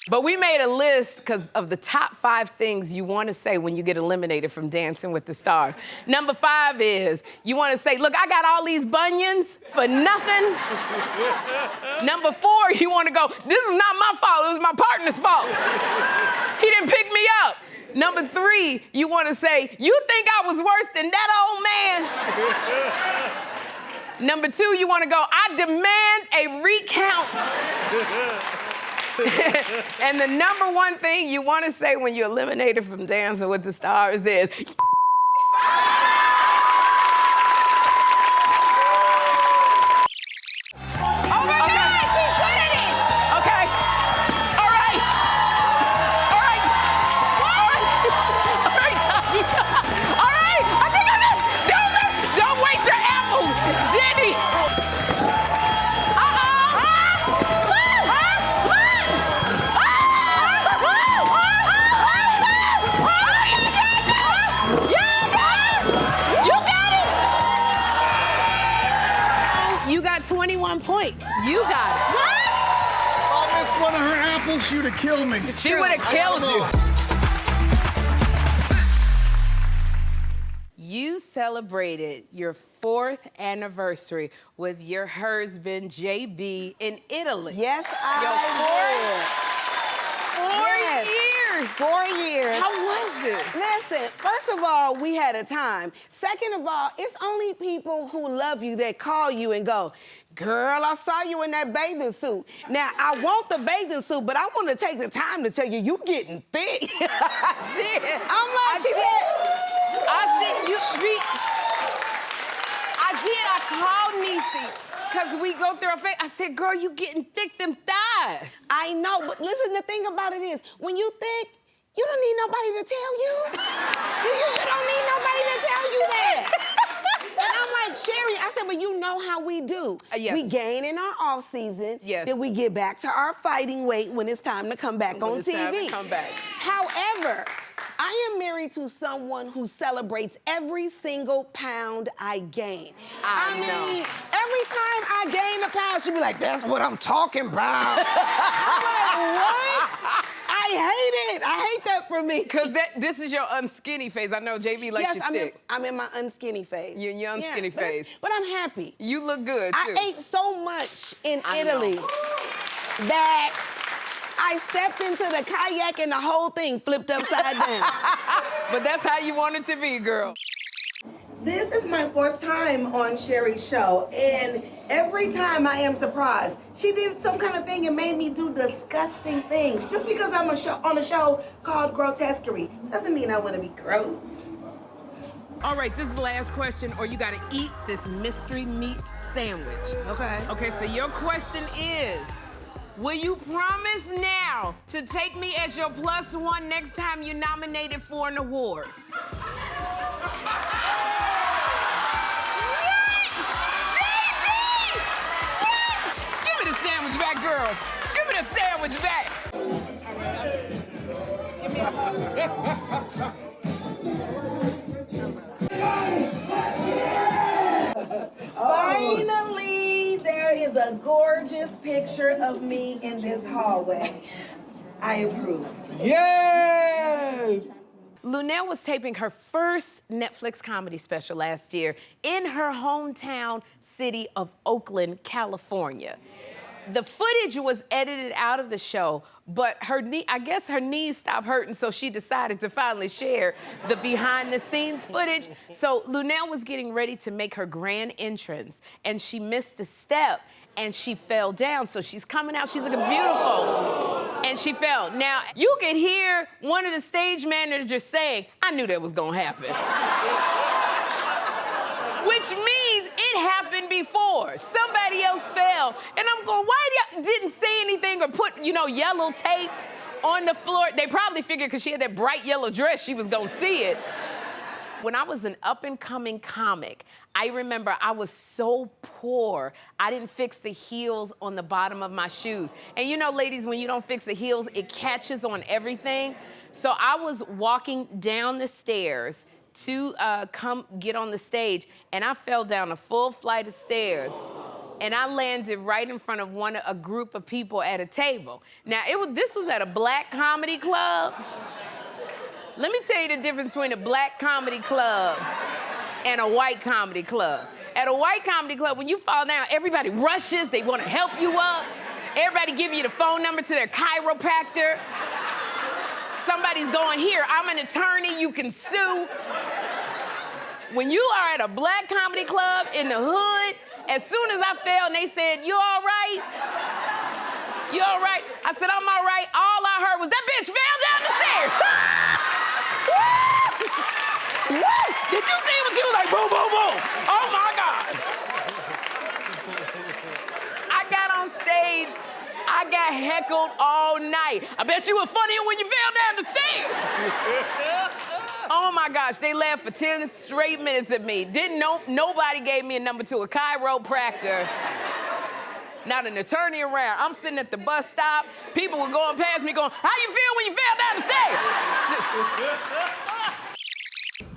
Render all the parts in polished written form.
But we made a list because of the top 5 things you want to say when you get eliminated from Dancing with the Stars. Number 5 is you want to say, look, I got all these bunions for nothing. Number 4, you want to go, this is not my fault, it was my partner's fault. He didn't pick me up. Number 3, you want to say, you think I was worse than that old man? Number 2, you want to go, I demand a recount. And the number 1 thing you want to say when you're eliminated from Dancing with the Stars is, you got 21 points. You got it. What? If I missed one of her apples, she would have killed me. She would have killed you. You celebrated your 4th anniversary with your husband, JB, in Italy. Yes, I did. 4 years. 4 years. How was it? Listen, first of all, we had a time. Second of all, it's only people who love you that call you and go, girl, I saw you in that bathing suit. Now, I want the bathing suit, but I want to take the time to tell you, you getting thick. I did. I'm like, she said, I called Niecy, because we go through our face. I said, girl, you getting thick, them thighs. I know, but listen, the thing about it is, when you thick, you don't need nobody to tell you. You don't need nobody to tell you that. And I'm like, Sherri, I said, but you know how we do. Yes. We gain in our off season. Yes. Then we get back to our fighting weight when it's time to come back on TV. Time to come back. However, I am married to someone who celebrates every single pound I gain. I mean, every time I gain a pound, she'd be like, that's what I'm talking about. I'm like, what? I hate it. I hate that for me. Because this is your unskinny phase. I know JB likes you thick. I'm in my unskinny phase. You're in your unskinny phase. But I'm happy. You look good, too. I ate so much in Italy that I stepped into the kayak and the whole thing flipped upside down. But that's how you want it to be, girl. This is my 4th time on Sherri's show, and every time I am surprised. She did some kind of thing and made me do disgusting things. Just because I'm on a show called Grotesquerie doesn't mean I want to be gross. All right, this is the last question, or you gotta eat this mystery meat sandwich. Okay. Okay, so your question is, will you promise now to take me as your +1 next time you're nominated for an award? Give me the sandwich back, girl. Give me the sandwich back. Finally, there is a gorgeous picture of me in this hallway. I approve. Yes! Luenell was taping her first Netflix comedy special last year in her hometown city of Oakland, California. The footage was edited out of the show, but I guess her knees stopped hurting, so she decided to finally share the behind-the-scenes footage. So Luenell was getting ready to make her grand entrance, and she missed a step, and she fell down. So she's coming out, she's looking beautiful, and she fell. Now, you could hear one of the stage managers saying, I knew that was gonna happen. Which means it happened before. Somebody else fell. And I'm going, why y'all didn't say anything or put, yellow tape on the floor? They probably figured because she had that bright yellow dress, she was gonna see it. When I was an up-and-coming comic, I remember I was so poor, I didn't fix the heels on the bottom of my shoes. And ladies, when you don't fix the heels, it catches on everything. So I was walking down the stairs to come get on the stage, and I fell down a full flight of stairs and I landed right in front of a group of people at a table. Now, this was at a black comedy club. Let me tell you the difference between a black comedy club and a white comedy club. At a white comedy club, when you fall down, everybody rushes, they want to help you up. Everybody give you the phone number to their chiropractor. Somebody's going, here, I'm an attorney, you can sue. When you are at a black comedy club in the hood, as soon as I fell and they said, you all right? You all right? I said, I'm all right. All I heard was, that bitch fell down the stairs. Woo! Did you see what she was like, boom, boom, boom? Oh my God. I got on stage, I got heckled all night. I bet you were funnier when you fell down the stairs. Oh my gosh, they laughed for 10 straight minutes at me. Nobody gave me a number to a chiropractor. Not an attorney around. I'm sitting at the bus stop. People were going past me going, how you feel when you fell down the stairs?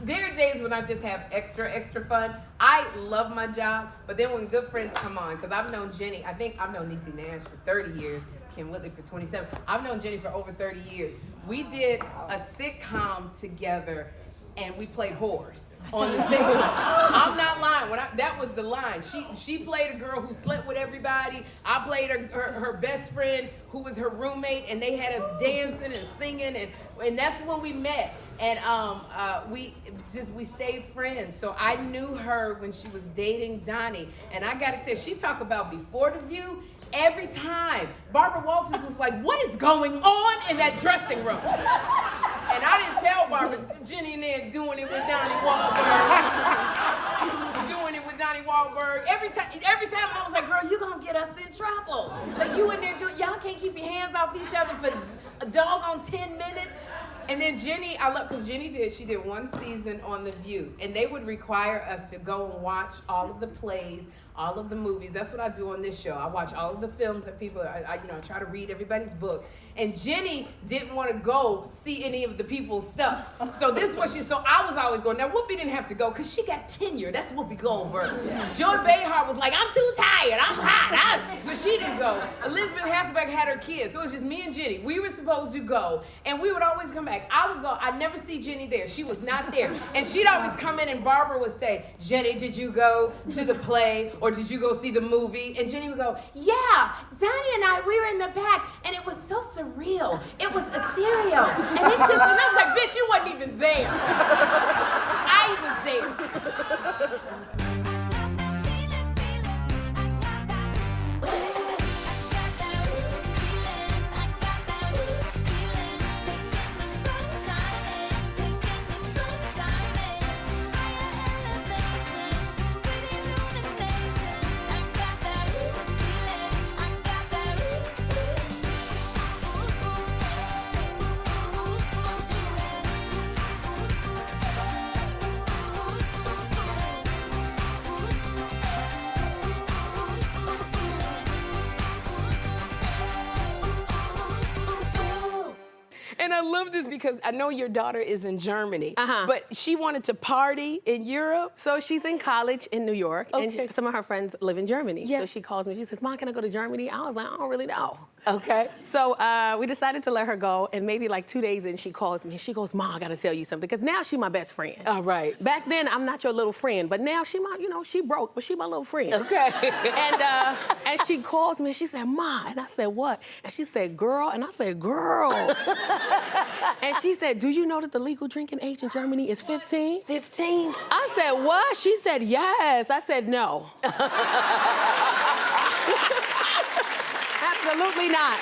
There are days when I just have extra fun. I love my job, but then when good friends come on, because I've known Jenny, I think I've known Niecy Nash for 30 years, Kim Whitley for 27. I've known Jenny for over 30 years. We did a sitcom together, and we played whores on the sitcom. I'm not lying. That was the line. She played a girl who slept with everybody. I played her best friend who was her roommate, and they had us dancing and singing, and that's when we met. And we stayed friends. So I knew her when she was dating Donnie. And I gotta say, she talked about before the View. Every time, Barbara Walters was like, what is going on in that dressing room? And I didn't tell Barbara, Jenny and there doing it with Donnie Wahlberg. Doing it with Donnie Wahlberg. Every time I was like, girl, you gonna get us in trouble. Like, you in there y'all can't keep your hands off each other for a doggone 10 minutes. And then Jenny, because Jenny she did one season on The View, and they would require us to go and watch all of the plays, all of the movies. That's what I do on this show. I watch all of the films that people, I try to read everybody's book. And Jenny didn't want to go see any of the people's stuff. So I was always going. Now, Whoopi didn't have to go because she got tenure. That's Whoopi Goldberg. Joy Behar was like, I'm too tired, I'm hot. So she didn't go. Elizabeth Hasselbeck had her kids. So it was just me and Jenny. We were supposed to go, and we would always come back. I would go. I'd never see Jenny there. She was not there. And she'd always come in, and Barbara would say, Jenny, did you go to the play, or did you go see the movie? And Jenny would go, yeah, Donnie and we were in the back, and it was so surreal. It was ethereal. And I was like, bitch, you wasn't even there. I was there. And I love this because I know your daughter is in Germany, but she wanted to party in Europe. So she's in college in New York, Okay. and some of her friends live in Germany. Yes. So she calls me, she says, Mom, can I go to Germany? I was like, I don't really know. Okay. So we decided to let her go, and maybe like 2 days in, she calls me, and she goes, Mom, I gotta tell you something, because now she's my best friend. All right. Back then, I'm not your little friend, but now she she broke, but she my little friend. Okay. And she calls me, and she said, Ma, and I said, what? And she said, girl, and I said, girl. And she said, do you know that the legal drinking age in Germany is 15? 15? I said, what? She said, yes. I said, no. Absolutely not.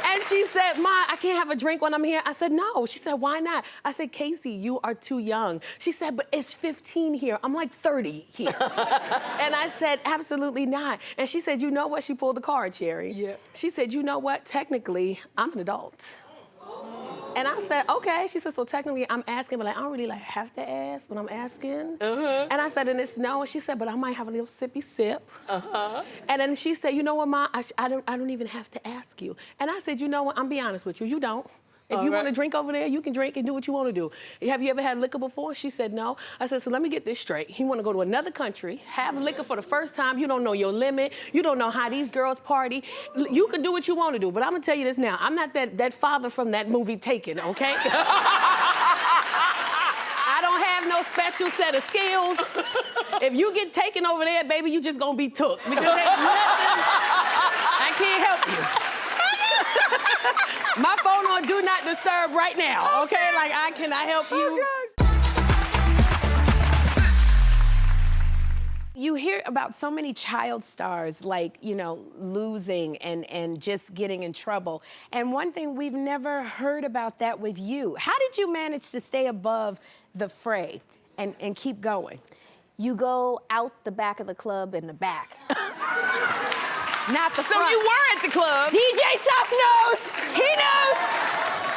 And she said, Ma, I can't have a drink when I'm here. I said, no. She said, why not? I said, Casey, you are too young. She said, but it's 15 here. I'm like 30 here. And I said, absolutely not. And she said, you know what? She pulled the card, Sherri. Yeah. She said, you know what? Technically, I'm an adult. And I said, okay. She said, so technically I'm asking, but I don't really have to ask when I'm asking. And I said, and it's no. And she said, but I might have a little sippy sip. And then she said, you know what, Ma, I don't even have to ask you. And I said, you know what, I'm be honest with you, you don't. If you want to drink over there, you can drink and do what you want to do. Have you ever had liquor before? She said no. I said, so let me get this straight. He want to go to another country, have liquor for the first time. You don't know your limit. You don't know how these girls party. You can do what you want to do, but I'm going to tell you this now. I'm not that father from that movie Taken, okay? I don't have no special set of skills. If you get taken over there, baby, you just going to be took. Because I can't help you. My phone on Do Not Disturb right now, okay? Like, I cannot help you. You hear about so many child stars, like, you know, losing and just getting in trouble. And one thing, we've never heard about that with you. How did you manage to stay above the fray and keep going? You go out the back of the club in the back. Not the front. So you were at the club. DJ Sauce knows. He knows.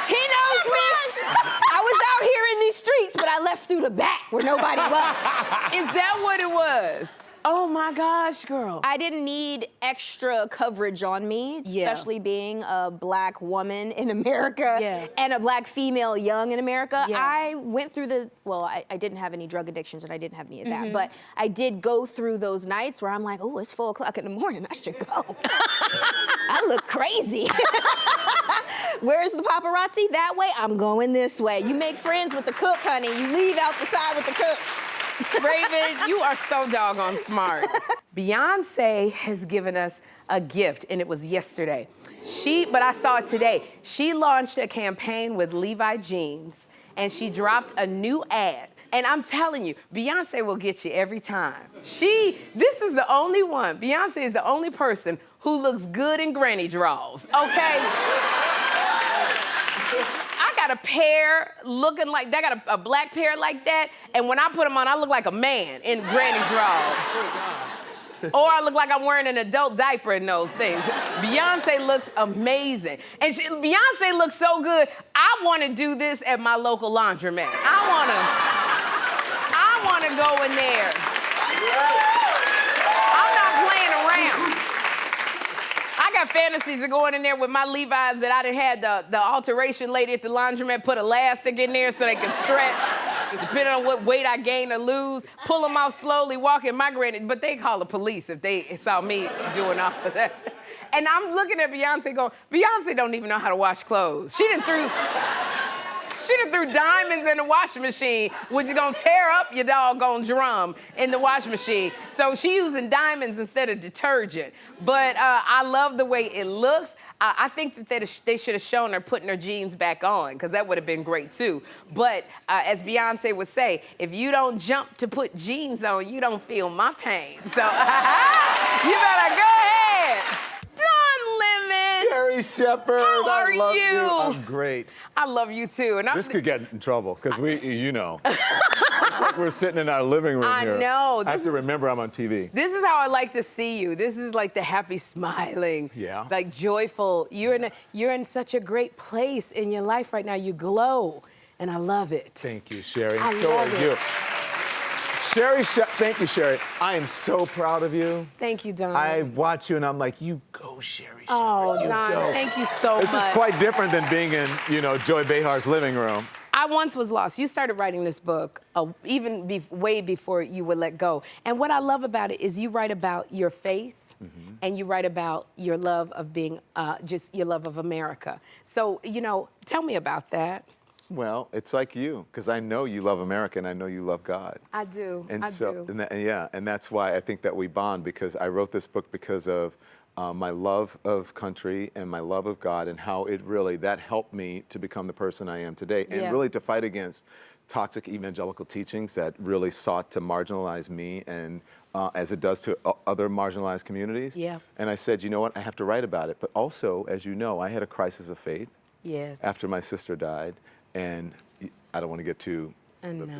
He knows me. I was out here in these streets, but I left through the back where nobody was. Is that what it was? Oh my gosh, girl. I didn't need extra coverage on me, especially being a black woman in America and a black female young in America. I went through I didn't have any drug addictions and I didn't have any of that, but I did go through those nights where I'm like, oh, it's 4 o'clock in the morning, I should go. I look crazy. Where's the paparazzi? That way, I'm going this way. You make friends with the cook, honey. You leave out the side with the cook. Raven, you are so doggone smart. Beyoncé has given us a gift, and it was yesterday. But I saw it today. She launched a campaign with Levi Jeans, and she dropped a new ad. And I'm telling you, Beyoncé will get you every time. This is the only one. Beyoncé is the only person who looks good in granny draws, okay? I got a pair looking like that, got a black pair like that, and when I put them on, I look like a man in granny draws. Or I look like I'm wearing an adult diaper in those things. Beyoncé looks amazing. And Beyoncé looks so good, I want to do this at my local laundromat. I want to go in there. I'm not playing around. I got fantasies of going in there with my Levi's that I done had the alteration lady at the laundromat put elastic in there so they can stretch, depending on what weight I gain or lose, pull them off slowly, walk in my granny, but they call the police if they saw me doing all of that. And I'm looking at Beyoncé going, Beyoncé don't even know how to wash clothes. She done threw diamonds in the washing machine, which is gonna tear up your doggone drum in the washing machine. So she using diamonds instead of detergent. But I love the way it looks. I think that they should have shown her putting her jeans back on, because that would have been great too. But as Beyoncé would say, if you don't jump to put jeans on, you don't feel my pain. So you better go ahead. Sherri Shepherd, How are I love you? I'm great. I love you too. And This could get in trouble, because it's like we're sitting in our living room here. I know. I have to remember I'm on TV. This is how I like to see you. This is like the happy smiling, like joyful. You're in such a great place in your life right now. You glow, and I love it. Thank you, Sherri. I love you. Thank you, Sherri. I am so proud of you. Thank you, Don. I watch you and I'm like, you go, Sherri. Oh, Don, thank you so much. This is quite different than being in, Joy Behar's living room. I once was lost. You started writing this book way before you would let go. And what I love about it is you write about your faith, and you write about your love of being, just your love of America. So, tell me about that. Well, it's like you, because I know you love America and I know you love God. I do. And I do. And that's why I think that we bond, because I wrote this book because of my love of country and my love of God, and how that helped me to become the person I am today, and really to fight against toxic evangelical teachings that really sought to marginalize me, and as it does to other marginalized communities. Yeah. And I said, you know what, I have to write about it. But also, as you know, I had a crisis of faith after my sister died. And I don't want to get too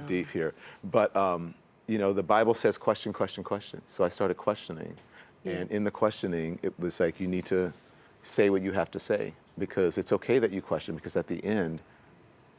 deep here, but the Bible says question, question, question. So I started questioning, and in the questioning, it was like, you need to say what you have to say, because it's okay that you question, because at the end,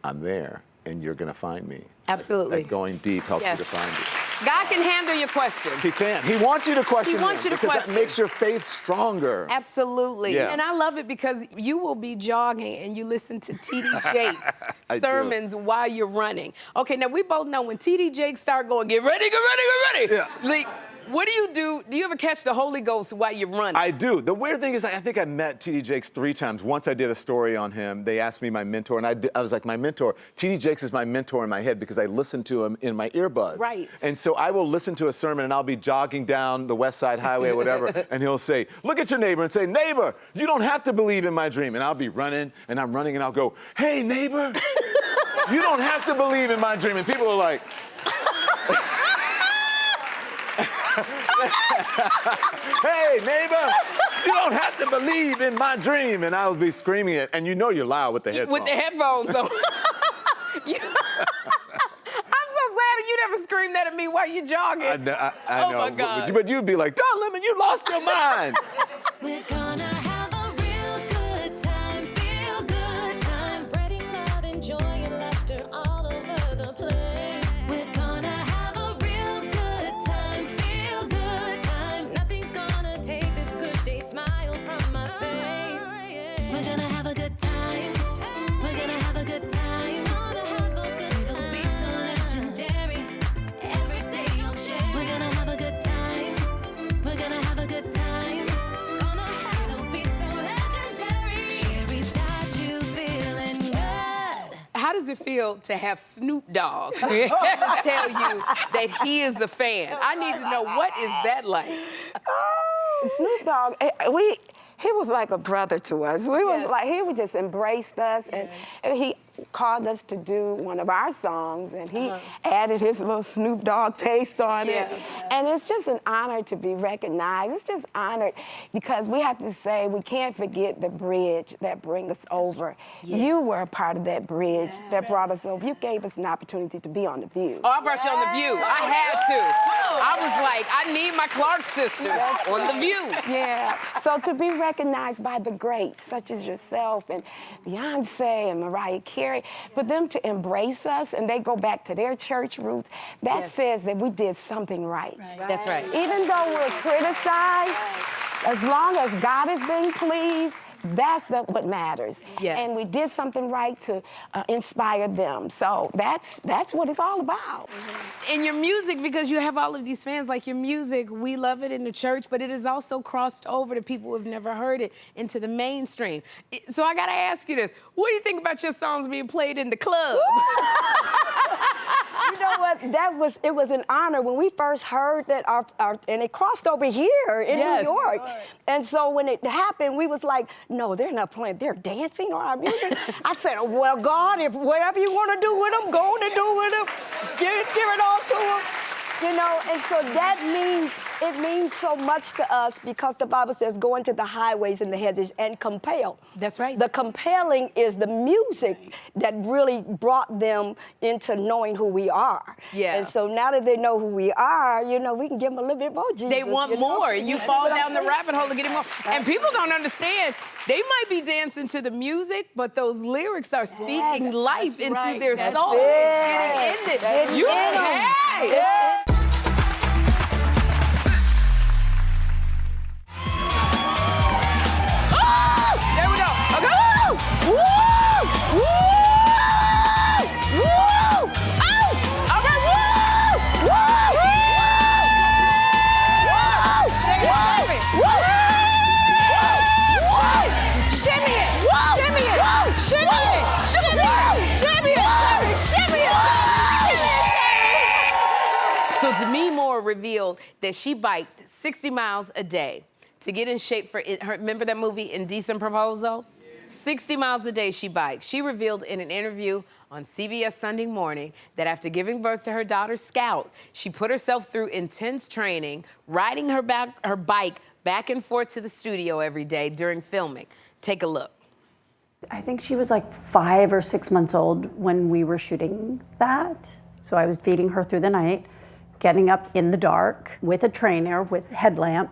I'm there, and you're going to find me. Absolutely. That going deep helps you to find you. God can handle your question. He can. He wants you to question. He wants you to because question. that makes your faith stronger. Absolutely. Yeah. And I love it because you will be jogging and you listen to T.D. Jakes' I sermons while you're running. Okay, now we both know when T.D. Jakes start going, get ready, get ready, get ready. Yeah. Like, what do you do? Do you ever catch the Holy Ghost while you're running? I do. The weird thing is I think I met T.D. Jakes 3 times. Once I did a story on him. They asked me my mentor, and I was like, my mentor, T.D. Jakes is my mentor in my head because I listen to him in my earbuds. Right. And so I will listen to a sermon, and I'll be jogging down the West Side Highway or whatever, and he'll say, look at your neighbor and say, neighbor, you don't have to believe in my dream. And I'll be running, and I'm running, and I'll go, hey, neighbor, you don't have to believe in my dream. And people are like... hey, neighbor, you don't have to believe in my dream. And I'll be screaming it. And you know you're loud with the headphones. With the headphones on. I'm so glad you never screamed that at me while you're jogging. I know. Oh, my God. But you'd be like, Don Lemon, you lost your mind. We're gonna have a real good time, feel good time, spreading love and joy and laughter all over the place. We're gonna have a real good time, feel good time. Nothing's gonna take this good day smile from my face. We're gonna have a good time. We're gonna have a good time. It'll be so legendary. Every day you'll share. We're gonna have a good time. We're gonna have a good time. It'll be so legendary. Sherry's got you feeling good. How does it feel to have Snoop Dogg tell you that he is a fan? I need to know, what is that like? Snoop Dogg, he was like a brother to us. We was like, he would just embraced us, and he called us to do one of our songs, and he added his little Snoop Dogg taste on it. And it's just an honor to be recognized. It's just honored because we have to say we can't forget the bridge that brings us over. You were a part of that bridge that brought us over. You gave us an opportunity to be on The View. Oh, I brought you on The View. I had to. I was like, I need my Clark sisters on The View. Yeah. So to be recognized by the greats, such as yourself and Beyoncé and Mariah Carey, for them to embrace us and they go back to their church roots, that says that we did something right. That's right. Even though we're criticized, as long as God is being pleased, that's what matters. Yes. And we did something right to inspire them. So that's what it's all about. In your music, because you have all of these fans, like your music, we love it in the church, but it has also crossed over to people who have never heard it into the mainstream. So I gotta ask you this, what do you think about your songs being played in the club? You know what? It was an honor when we first heard that and it crossed over here in New York. And so when it happened, we was like, no, they're not playing, they're dancing on our music. I said, well, God, if whatever you want to do with them, go on and do with them. Give it all to them. You know, and so it means so much to us because the Bible says go into the highways and the hedges and compel. That's right. The compelling is the music that really brought them into knowing who we are. Yeah. And so now that they know who we are, you know, we can give them a little bit more Jesus. They want more. You fall down the rabbit hole to get more. And people don't understand. They might be dancing to the music, but those lyrics are speaking life into their soul. It's getting in it. You hey! There we go. Okay. Woo! Woo! Woo! Oh! All right. Woo! Woo! Woo! Shake it. Woo! Shimmy it! Shimmy it! Shimmy it! Shimmy it! Shimmy it! Shimmy it! So Demi Moore revealed that she biked 60 miles a day to get in shape for her. Remember that movie, Indecent Proposal? 60 miles a day she biked. She revealed in an interview on CBS Sunday Morning that after giving birth to her daughter, Scout, she put herself through intense training, riding her bike back and forth to the studio every day during filming. Take a look. I think she was like 5 or 6 months old when we were shooting that. So I was feeding her through the night, getting up in the dark with a trainer, with headlamp,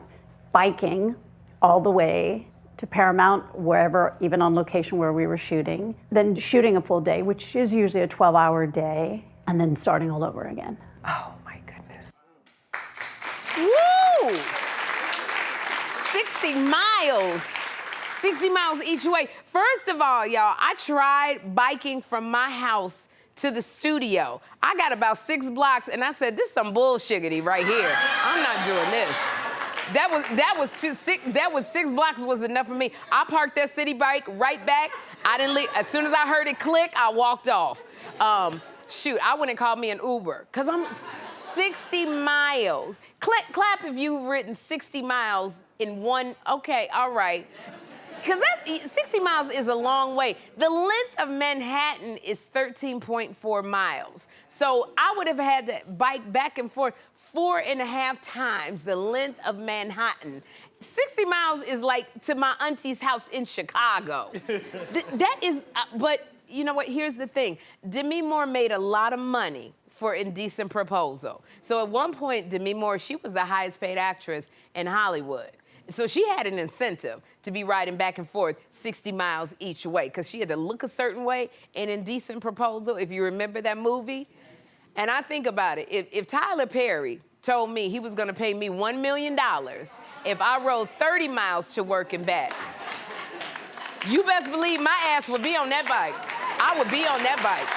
biking all the way to Paramount, wherever, even on location where we were shooting. Then shooting a full day, which is usually a 12-hour day, and then starting all over again. Oh my goodness. Woo! 60 miles. 60 miles each way. First of all, y'all, I tried biking from my house to the studio. I got about 6 blocks, and I said, this is some bullshiggity right here. I'm not doing this. That was 6 blocks was enough for me. I parked that city bike right back. I didn't leave. As soon as I heard it click, I walked off. Shoot, I went and called me an Uber, because I'm 60 miles. Clap if you've ridden 60 miles in one, okay, all right. Because 60 miles is a long way. The length of Manhattan is 13.4 miles. So I would have had to bike back and forth 4.5 times the length of Manhattan. 60 miles is like to my auntie's house in Chicago. That is, but you know what, here's the thing. Demi Moore made a lot of money for Indecent Proposal. So at one point, Demi Moore, she was the highest paid actress in Hollywood. So she had an incentive to be riding back and forth 60 miles each way, because she had to look a certain way in Indecent Proposal, if you remember that movie. And I think about it, if Tyler Perry told me he was gonna pay me $1 million if I rode 30 miles to work and back, you best believe my ass would be on that bike. I would be on that bike.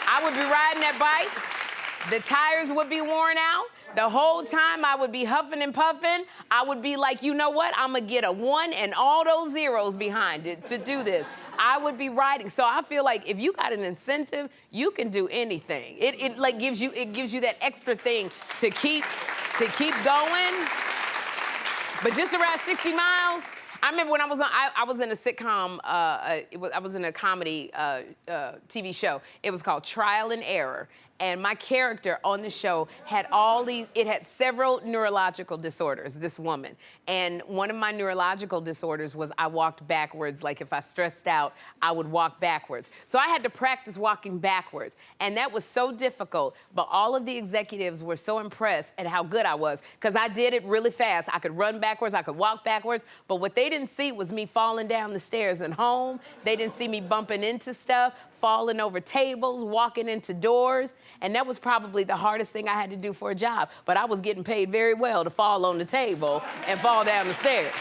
I would be riding that bike. The tires would be worn out. The whole time I would be huffing and puffing. I would be like, you know what? I'm gonna get a 1 and all those zeros behind it to do this. I would be riding. So I feel like if you got an incentive, you can do anything. It like gives you that extra thing to keep going. But just around 60 miles, I remember when I was in a sitcom, I was in a comedy TV show. It was called Trial and Error. And my character on the show had had several neurological disorders, this woman. And one of my neurological disorders was I walked backwards. Like if I stressed out, I would walk backwards. So I had to practice walking backwards. And that was so difficult, but all of the executives were so impressed at how good I was, because I did it really fast. I could run backwards, I could walk backwards, but what they didn't see was me falling down the stairs at home. They didn't see me bumping into stuff, falling over tables, walking into doors. And that was probably the hardest thing I had to do for a job. But I was getting paid very well to fall on the table and fall down the stairs.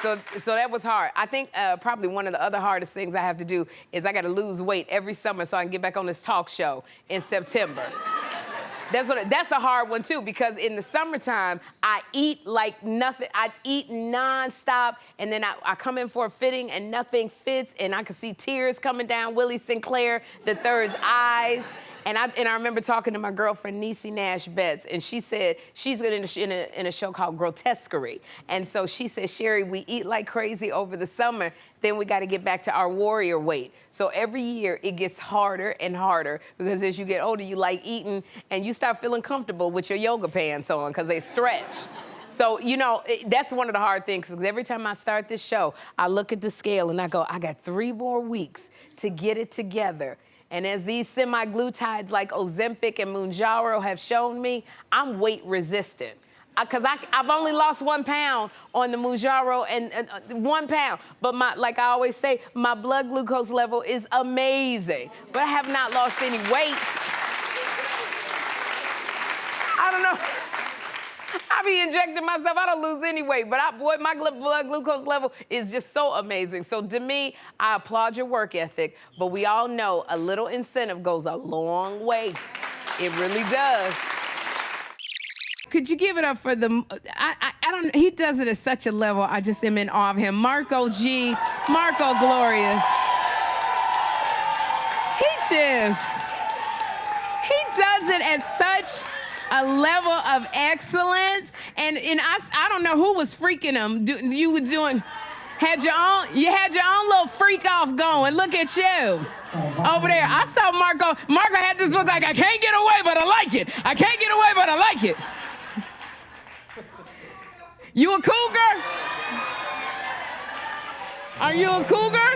So that was hard. I think probably one of the other hardest things I have to do is I got to lose weight every summer so I can get back on this talk show in September. That's a hard one too, because in the summertime, I eat like nothing. I eat nonstop, and then I come in for a fitting and nothing fits, and I can see tears coming down Willie Sinclair III's eyes. And I remember talking to my girlfriend, Niecy Nash-Betts, and she said she's in a show called Grotesquerie. And so she said, Sherri, we eat like crazy over the summer, then we got to get back to our warrior weight. So every year it gets harder and harder, because as you get older, you like eating and you start feeling comfortable with your yoga pants on because they stretch. So, you know, that's one of the hard things, because every time I start this show, I look at the scale and I go, I got 3 more weeks to get it together. And as these semi-glutides like Ozempic and Mounjaro have shown me, I'm weight resistant. Because I've only lost 1 pound on the Mounjaro, and 1 pound. But like I always say, my blood glucose level is amazing. But I have not lost any weight. I don't know. I be injecting myself, I don't lose any weight, but boy, my blood glucose level is just so amazing. So to me, I applaud your work ethic, but we all know a little incentive goes a long way. It really does. Could you give it up for I don't, he does it at such a level, I just am in awe of him. Marco G, Marco Glorious. He does it at such a level of excellence, and I don't know who was freaking him. You were doing, you had your own little freak off going. Look at you over there. I saw Marco. Marco had this look like, I can't get away, but I like it. I can't get away, but I like it. You a cougar? Are you a cougar?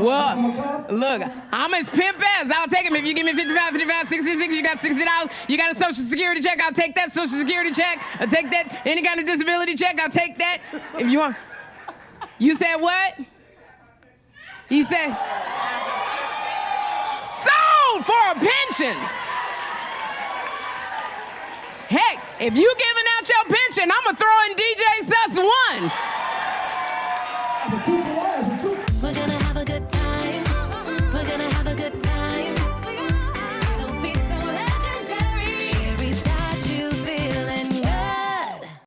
Well, look, I'm as pimp as. I'll take him. If you give me 55, 55, 66, you got $60. You got a Social Security check, I'll take that Social Security check. I'll take that. Any kind of disability check, I'll take that. If you want. You said what? You said, sued for a pension. Heck, if you giving out your pension,